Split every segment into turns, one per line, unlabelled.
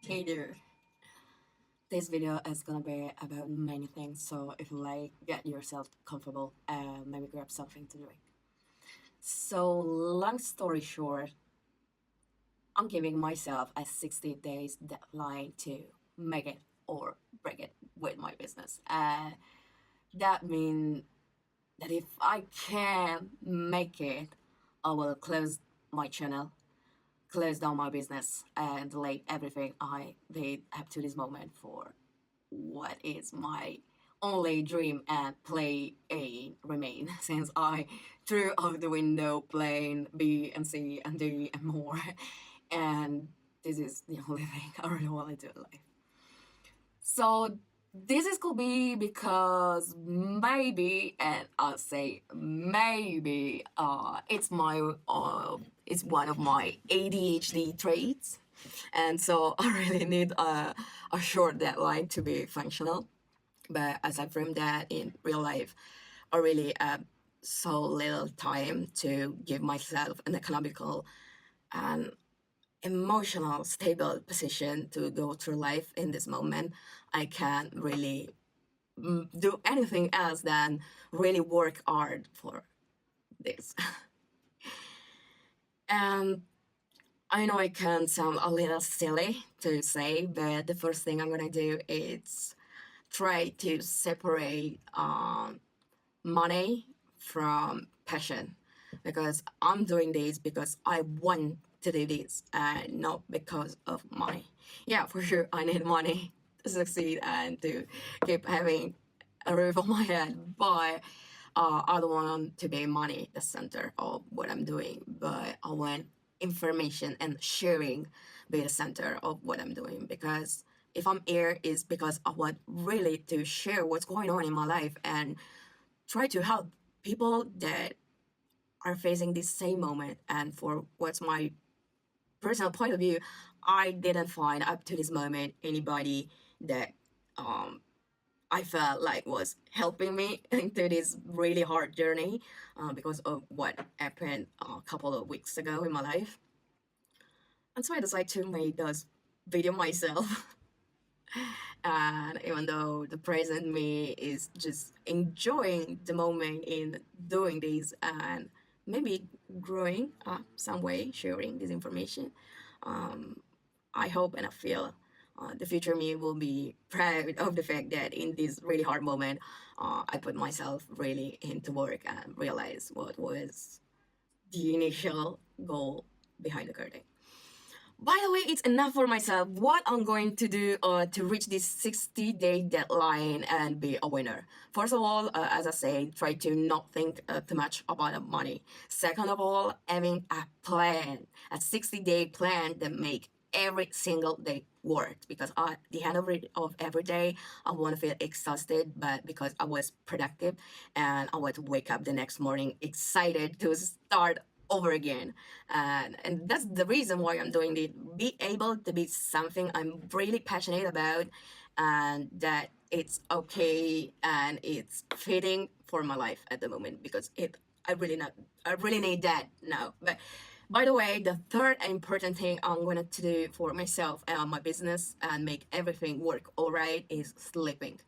Hey there. This video is gonna be about many things, so if you like, get yourself comfortable and maybe grab something to drink. So, long story short, I'm giving myself a 60 days deadline to make it or break it with my business. That means that if I can make it, I will close my channel, close down my business, and delete everything I did up to this moment for what is my only dream and play A remain since I threw out the window playing B and C and D and more. And this is the only thing I really want to do in life. So this is could be because maybe, and I'll say maybe, it's one of my ADHD traits, and so I really need a short deadline to be functional. But aside from that, in real life, I really so little time to give myself an economical and emotional stable position to go through life in this moment. I can't really do anything else than really work hard for this. And I know it can sound a little silly to say, but the first thing I'm gonna do is try to separate money from passion, because I'm doing this because I want to do this and not because of money. Yeah, for sure, I need money to succeed and to keep having a roof on my head, but I don't want to be money the center of what I'm doing, but I want information and sharing be the center of what I'm doing, because if I'm here is because I want really to share what's going on in my life and try to help people that are facing this same moment. And for what's my personal point of view, I didn't find up to this moment anybody that um, I felt like was helping me into this really hard journey because of what happened a couple of weeks ago in my life. And so I decided to make this video myself. And even though the present me is just enjoying the moment in doing this and maybe growing some way, sharing this information, um, I hope and I feel the future me will be proud of the fact that in this really hard moment, I put myself really into work and realize what was the initial goal behind the curtain. By the way, it's enough for myself what I'm going to do to reach this 60-day deadline and be a winner. First of all, as I say, try to not think too much about the money. Second of all, having a plan, a 60-day plan that make every single day work, because at the end of every day I want to feel exhausted, but because I was productive and I want to wake up the next morning excited to start over again. And that's the reason why I'm doing it. Be able to be something I'm really passionate about, and that it's okay and it's fitting for my life at the moment, because I really need that now. But by the way, the third important thing I'm going to do for myself and my business and make everything work all right is sleeping.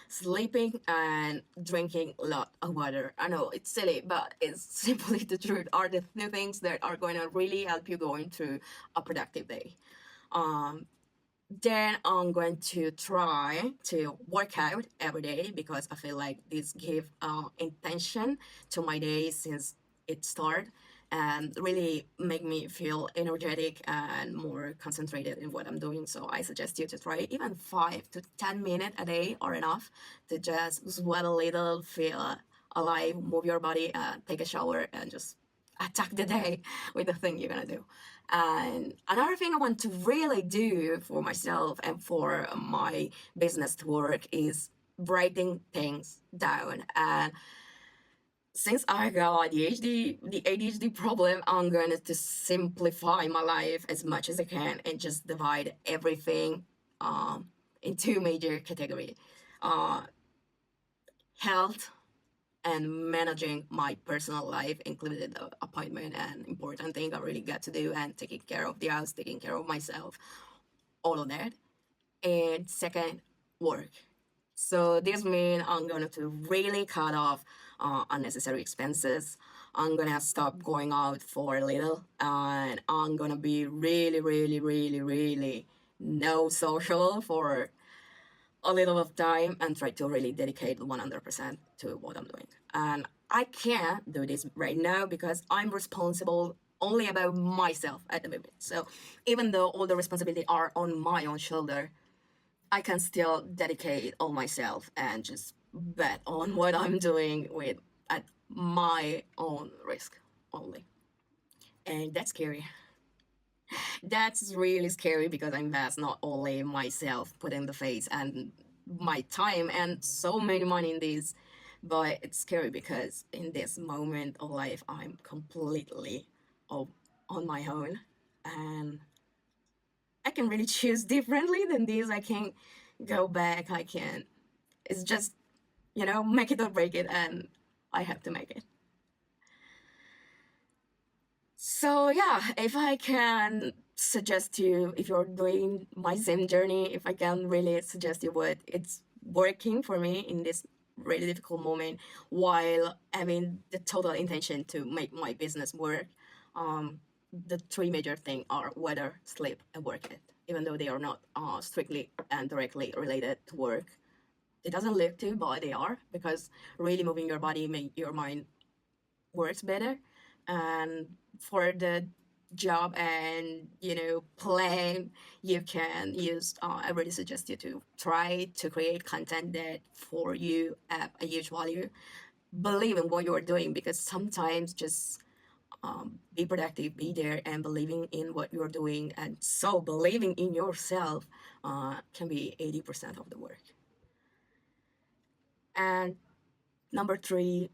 Sleeping and drinking a lot of water. I know it's silly, but it's simply the truth. Are the two things that are going to really help you going through a productive day. Um, then I'm going to try to work out every day, because I feel like this give intention to my day since it started, and really make me feel energetic and more concentrated in what I'm doing. So I suggest you to try even 5 to 10 minutes a day are enough to just sweat a little, feel alive, move your body, take a shower, and just attack the day with the thing you're gonna do. And another thing I want to really do for myself and for my business to work is writing things down. And since I got the ADHD problem, I'm going to simplify my life as much as I can and just divide everything in two major categories: uh, health and managing my personal life, included the appointment and important thing I really got to do, and taking care of the house, taking care of myself. all of that. And second, work. So this means I'm going to really cut off unnecessary expenses. I'm gonna stop going out for a little, and I'm gonna be really, really, really, really no social for a little of time and try to really dedicate 100% to what I'm doing. And I can't do this right now because I'm responsible only about myself at the moment. So even though all the responsibility are on my own shoulder, I can still dedicate all myself and just bet on what I'm doing with at my own risk only. And that's scary. That's really scary because I invest not only myself, putting the face and my time and so many money in this, but it's scary because in this moment of life, I'm completely on my own, and I can really choose differently than this. I can go back. I can. It's just make it or break it, and I have to make it. So yeah, if I can suggest you, if you're doing my same journey, if I can really suggest you what it's working for me in this really difficult moment while having the total intention to make my business work, the three major things are weather, sleep, and work it. Even though they are not strictly and directly related to work, it doesn't look to, but they are, because really moving your body make your mind works better. And for the job and plan, you can use I really suggest you to try to create content that for you have a huge value. Believe in what you're doing, because sometimes just be productive, be there, and believing in what you're doing, and so believing in yourself can be 80% of the work. And number three,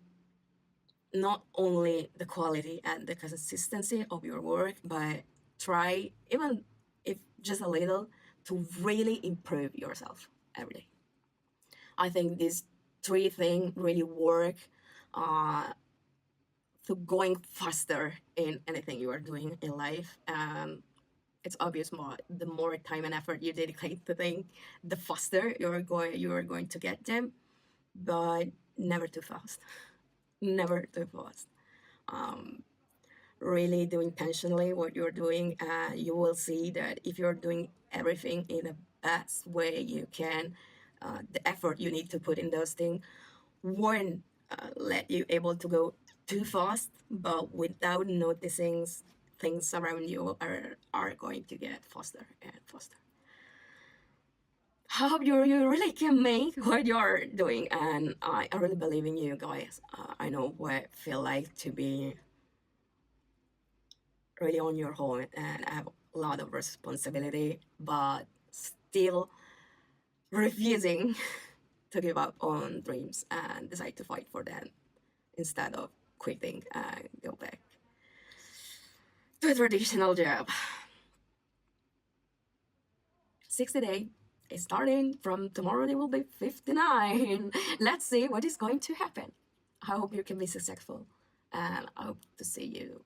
not only the quality and the consistency of your work, but try, even if just a little, to really improve yourself every day. I think these three things really work to going faster in anything you are doing in life. It's obvious, the more time and effort you dedicate to things, the faster you are going to get them, but never too fast. Never too fast. Um, really do intentionally what you're doing, you will see that if you're doing everything in the best way you can, the effort you need to put in those things won't let you able to go too fast, but without noticing, things around you are going to get faster and faster. I hope you really can make what you're doing, and I really believe in you guys. I know what it feel like to be really on your own and have a lot of responsibility, but still refusing to give up on dreams and decide to fight for them instead of quitting and go back to a traditional job. 60 days is starting from tomorrow. They will be 59. Let's see what is going to happen. I hope you can be successful, and I hope to see you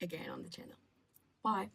again on the channel. Bye.